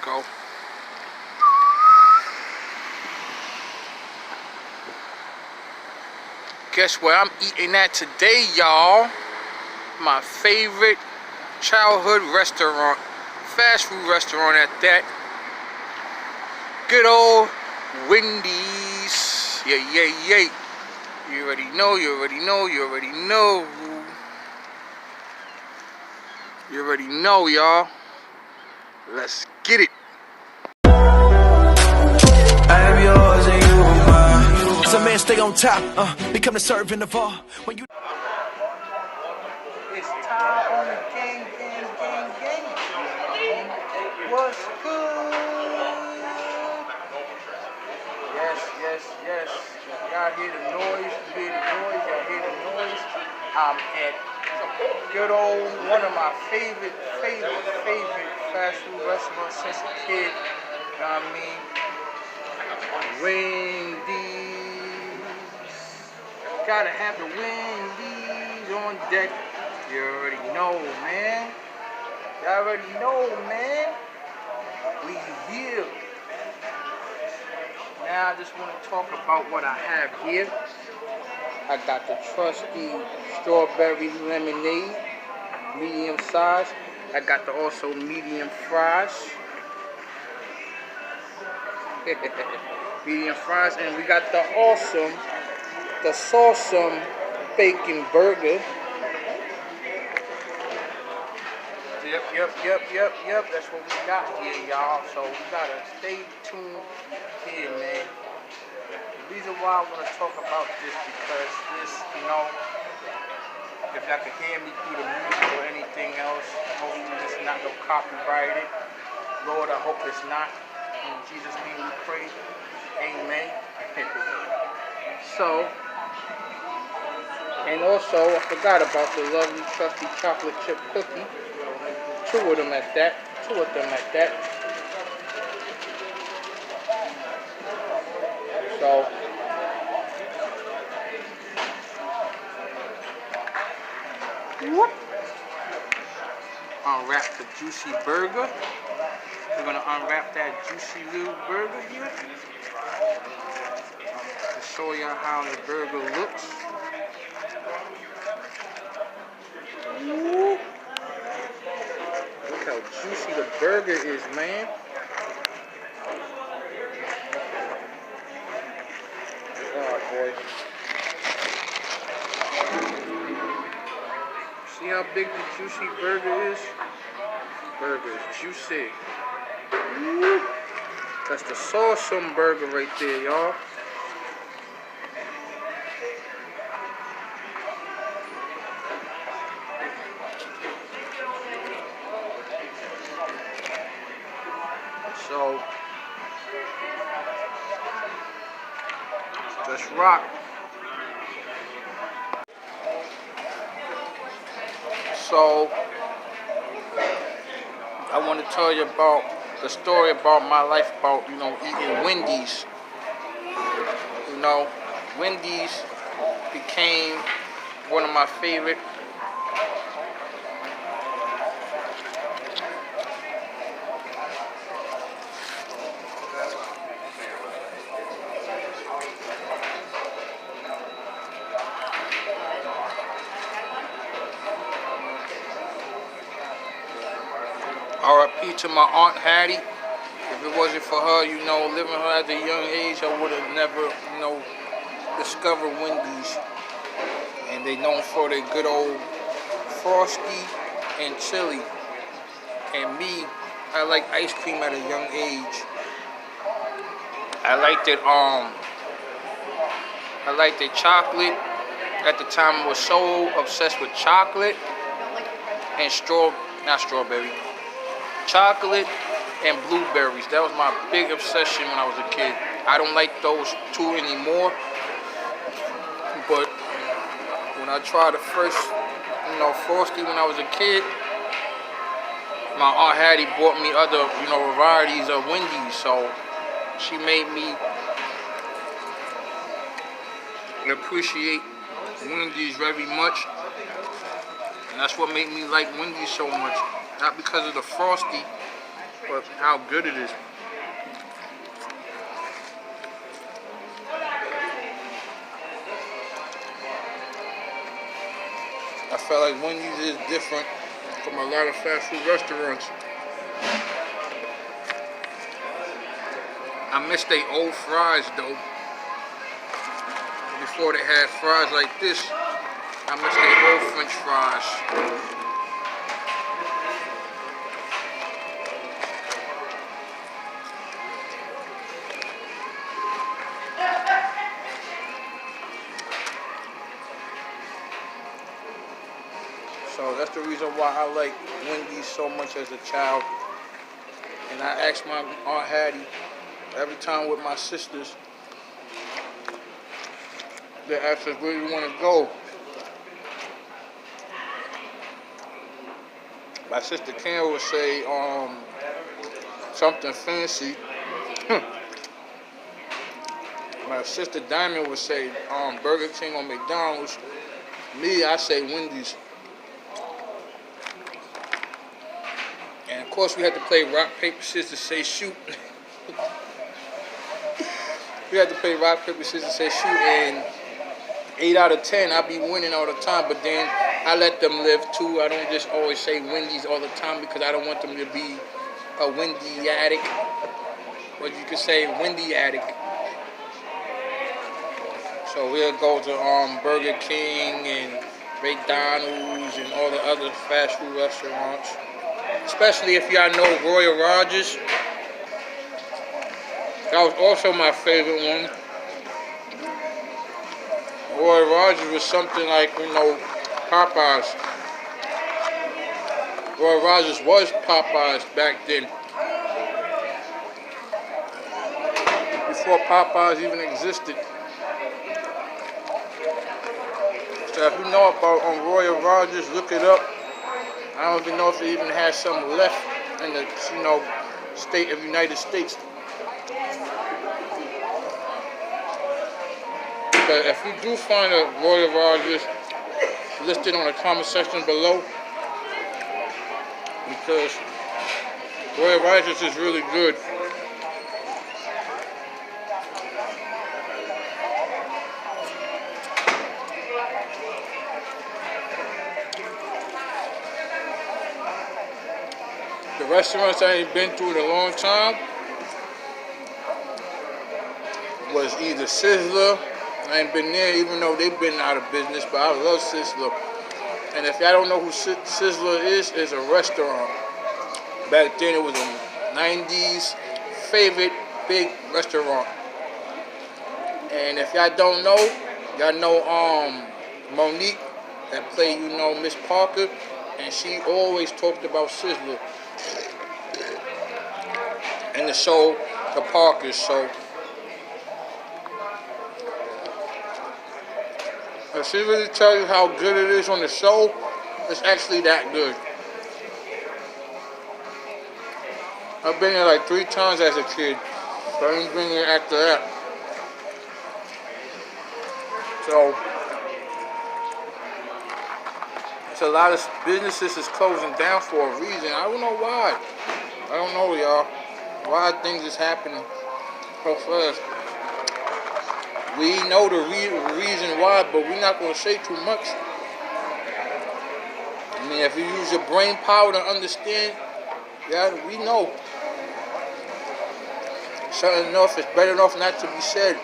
go. Guess where I'm eating at today, y'all? My favorite childhood restaurant, fast food restaurant at that. Good old Wendy's. Yeah. You already know, you already know, you already know. You already know, y'all. Let's get it. I am yours and you are mine. Some man stay on top, become the servant of all. When you It's time on the gang. What's good? Yes. Y'all hear the noise? Y'all hear the noise? I'm at good old, one of my favorite fast food restaurants since a kid. You know what I mean? Wendy's. Gotta have the Wendy's on deck. You already know, man. Y'all already know, man. We here. Now I just want to talk about what I have here. I got the trusty strawberry lemonade, medium size. I got the also medium fries. Medium fries, and we got the sawsome bacon burger. Yep. That's what we got here, y'all. So we gotta stay tuned here, man. The reason why I want to talk about this because this, you know, if y'all can hear me through the music or anything else, hopefully it's not no copyrighted. Lord, I hope it's not. In Jesus' name we pray. Amen. So, and also I forgot about the lovely trusty chocolate chip cookie. Two of them at that. So, unwrap the juicy burger. We're gonna unwrap that juicy little burger here to show y'all how the burger looks. Ooh. Look how juicy the burger is, man. Oh boy. See how big the juicy burger is? Burger is juicy. Woo. That's the sawsome burger right there, y'all. So, just rock. So, I want to tell you about the story about my life about, you know, eating Wendy's. You know, Wendy's became one of my favorite R.I.P. to my Aunt Hattie. If it wasn't for her, you know, living her at a young age, I would have never, you know, discovered Wendy's. And they known for their good old frosty and chili. And me, I like ice cream at a young age. I liked it chocolate. At the time I was so obsessed with chocolate and chocolate and blueberries. That was my big obsession when I was a kid. I don't like those two anymore. But when I tried the first, you know, frosty when I was a kid, my Aunt Hattie bought me other, you know, varieties of Wendy's. So she made me appreciate Wendy's very much. And that's what made me like Wendy's so much. Not because of the frosty, but how good it is. I felt like Wendy's is different from a lot of fast food restaurants. I miss they old fries though. Before they had fries like this, I miss they old French fries. So that's the reason why I like Wendy's so much as a child. And I asked my Aunt Hattie every time with my sisters, they asked us where you want to go. My sister Karen would say something fancy. My sister Diamond would say Burger King or McDonald's. Me, I say Wendy's. And of course we had to play rock, paper, scissors, say shoot. We had to play rock, paper, scissors, say shoot, and 8 out of 10 I be winning all the time, but then I let them live too. I don't just always say Wendy's all the time because I don't want them to be a Wendy addict. But you could say Wendy addict. So we'll go to Burger King and McDonald's and all the other fast food restaurants. Especially if y'all know Royal Rogers. That was also my favorite one. Royal Rogers was something like, Popeyes. Royal Rogers was Popeyes back then. Before Popeyes even existed. So if you know about Royal Rogers, look it up. I don't even know if it even has some left in the, state of United States. But if you do find a Royal Rogers, list it on the comment section below. Because Royal Rogers is really good. The restaurants I ain't been to in a long time was either Sizzler. I ain't been there even though they've been out of business, but I love Sizzler. And if y'all don't know who Sizzler is, it's a restaurant. Back then it was a 90s favorite big restaurant. And if y'all don't know, y'all know Monique that played, Miss Parker, and she always talked about Sizzler in the show The Parkers. So if she really tell you how good it is on the show, it's actually that good. I've been there like 3 times as a kid, so I ain't been there after that. So it's a lot of businesses is closing down for a reason. I don't know why. I don't know, y'all. Why things is happening so fast. We know the reason why, but we're not going to say too much. I mean, if you use your brain power to understand, yeah, we know. Certain enough, it's better enough not to be said.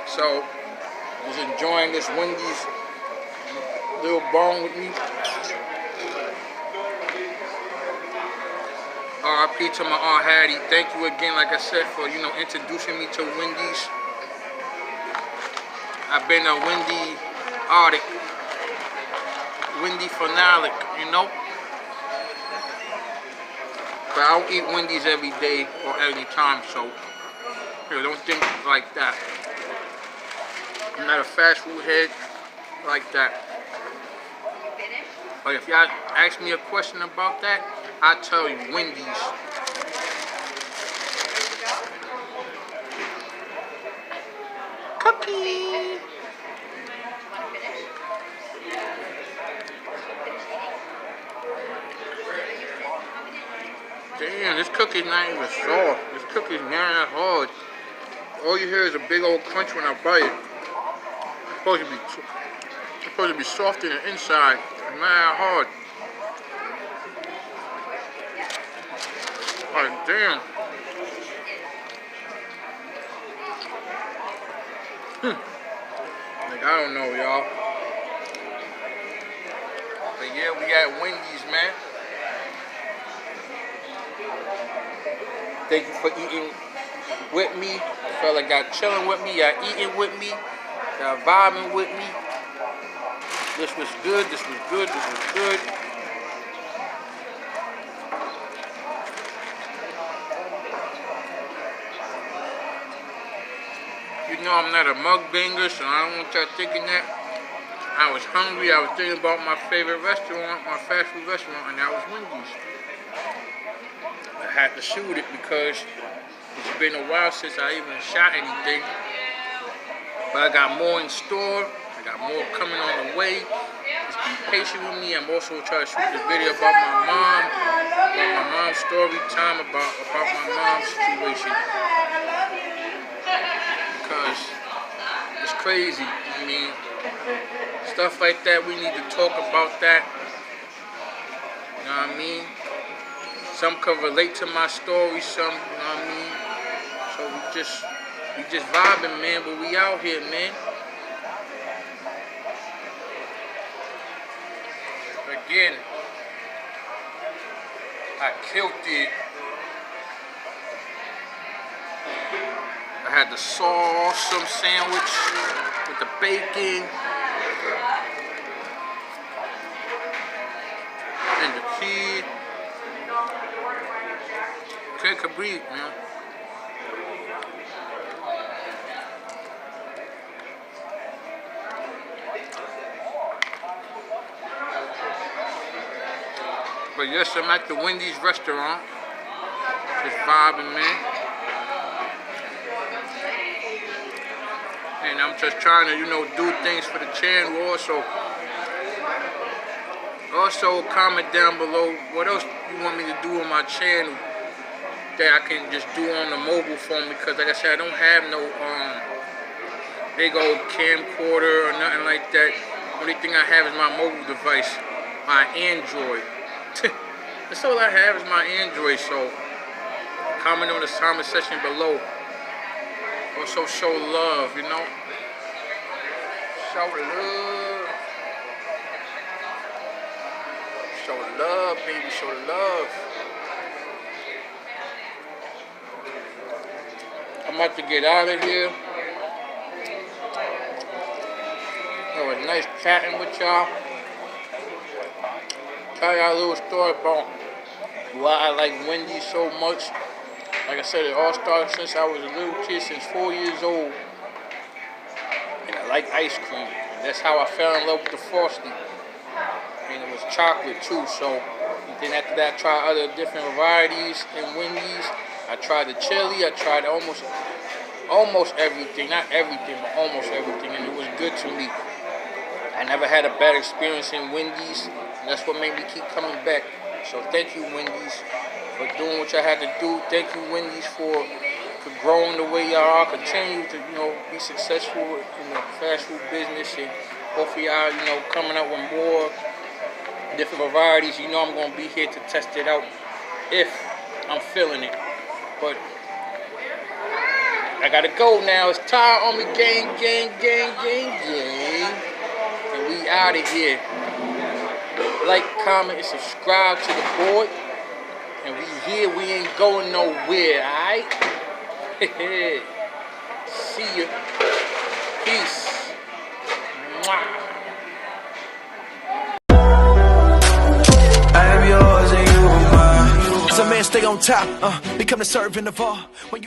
So, just enjoying this Wendy's little bong with me. R.I.P. to my Aunt Hattie. Thank you again, like I said, for, introducing me to Wendy's. I've been a Wendy addict. Wendy fanatic, But I don't eat Wendy's every day or any time, so don't think like that. I'm not a fast food head like that. But if y'all ask me a question about that, I'll tell you, Wendy's. Cookie! Damn, this cookie's not even soft. This cookie's not that hard. All you hear is a big old crunch when I bite it. It's supposed to be soft in the inside. It's not that hard. Like, damn. Like, I don't know, y'all. But yeah, we at Wendy's, man. Thank you for eating with me. Felt like y'all chilling with me, y'all eating with me, y'all vibing with me. This was good, this was good, this was good. You know I'm not a mukbanger, so I don't want y'all thinking that. I was hungry, I was thinking about my favorite restaurant, my fast food restaurant, and that was Wendy's. I had to shoot it because it's been a while since I even shot anything. But I got more in store, I got more coming on the way. Just be patient with me. I'm also trying to shoot this video about my mom's story time, about my mom's situation. Because it's crazy. I mean, stuff like that, we need to talk about that. You know what I mean? Some can relate to my story, some, you know what I mean? So we just vibing, man, but we out here, man. Again, I killed it. I had the sauce sandwich with the bacon and the kid. Can't breathe, man. But yes, I'm at the Wendy's restaurant. Just vibing, man. And I'm just trying to, you know, do things for the channel also. Also, comment down below what else you want me to do on my channel that I can just do on the mobile phone, because like I said, I don't have no big old camcorder or nothing like that. Only thing I have is my mobile device, my Android. That's all I have is my Android, so comment on the comment section below. Also show love, you know? Show love. Show love, baby, show love. I'm about to get out of here. It was nice chatting with y'all. Tell y'all a little story about why I like Wendy so much. Like I said, it all started since I was a little kid, since 4 years old. And I like ice cream. And that's how I fell in love with the frosting. And it was chocolate too, so. And then after that, I tried other different varieties in Wendy's. I tried the chili, I tried almost everything. Not everything, but almost everything. And it was good to me. I never had a bad experience in Wendy's. And that's what made me keep coming back. So thank you, Wendy's, for doing what y'all had to do. Thank you, Wendy's, for growing the way y'all are. Continue to, you know, be successful in the fast food business, and hopefully y'all, you know, coming up with more different varieties. You know I'm gonna be here to test it out if I'm feeling it. But I gotta go now. It's time on me, gang. And we out of here. Like, comment, and subscribe to the board. And we here, we ain't going nowhere, alright? See ya. Peace. Mwah. I am yours and you are mine. Some man stay on top, become the servant of all. When you